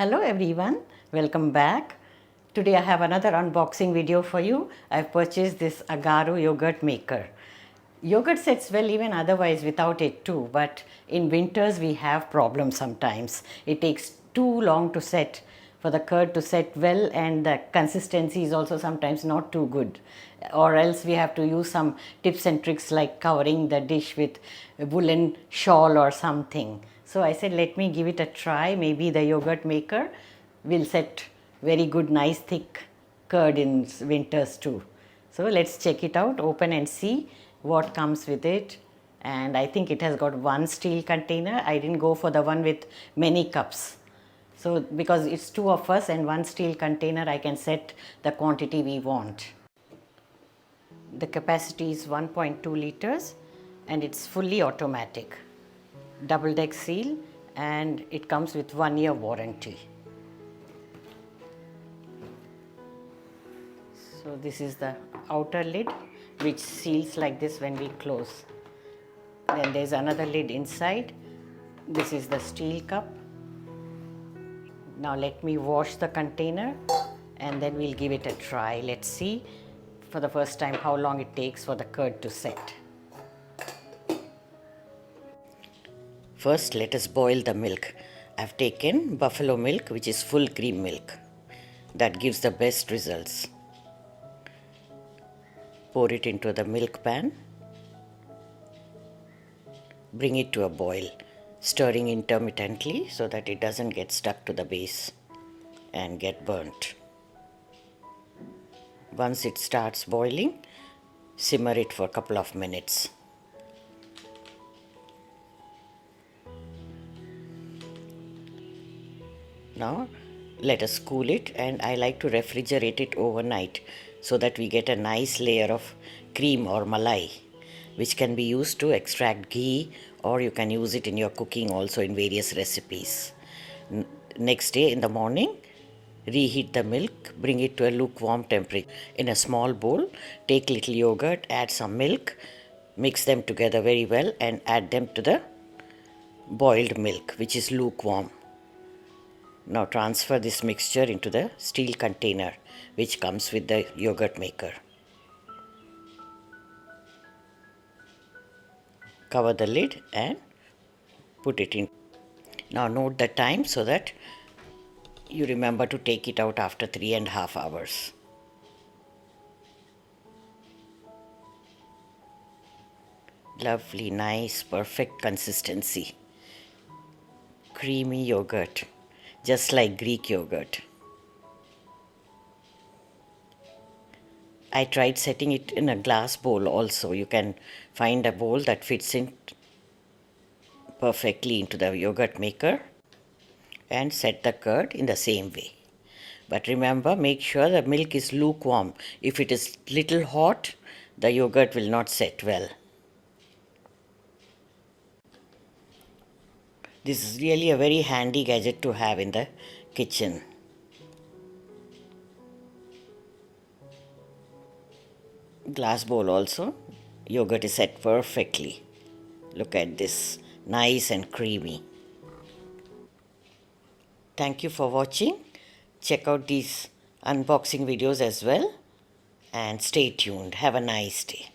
Hello everyone, welcome back. Today I have another unboxing video for you. I've purchased this Agaro Yogurt Maker. Yogurt sets well even otherwise without it too, but in winters we have problems sometimes. It takes too long to set for the curd to set well, and the consistency is also sometimes not too good, or else we have to use some tips and tricks like covering the dish with a woolen shawl or something. So I said, let me give it a try. Maybe the yogurt maker will set very good, nice, thick curd in winters too. So let's check it out, open and see what comes with it. And I think it has got one steel container. I didn't go for the one with many cups. So because it's two of us and one steel container, I can set the quantity we want. The capacity is 1.2 liters and it's fully automatic. Double deck seal, and it comes with 1 year warranty. So this is the outer lid which seals like this when we close. Then there's another lid inside. This is the steel cup. Now let me wash the container and then we'll give it a try. Let's see for the first time how long it takes for the curd to set. First, let us boil the milk. I've taken buffalo milk, which is full cream milk. That gives the best results. Pour it into the milk pan. Bring it to a boil, stirring intermittently so that it doesn't get stuck to the base and get burnt. Once it starts boiling, simmer it for a couple of minutes. Now let us cool it, and I like to refrigerate it overnight so that we get a nice layer of cream or malai, which can be used to extract ghee, or you can use it in your cooking also in various recipes. Next day in the morning, reheat the milk, bring it to a lukewarm temperature. In a small bowl, take little yogurt, add some milk, mix them together very well and add them to the boiled milk, which is lukewarm. Now transfer this mixture into the steel container which comes with the yogurt maker. Cover the lid and put it in. Now note the time so that you remember to take it out after 3.5 hours. Lovely, nice, perfect consistency. Creamy yogurt, just like Greek yogurt. I tried setting it in a glass bowl also. You can find a bowl that fits in perfectly into the yogurt maker and set the curd in the same way. But remember, make sure the milk is lukewarm. If it is little hot, the yogurt will not set well. This is really a very handy gadget to have in the kitchen. Glass bowl also. Yogurt is set perfectly. Look at this, nice and creamy. Thank you for watching. Check out these unboxing videos as well and stay tuned. Have a nice day.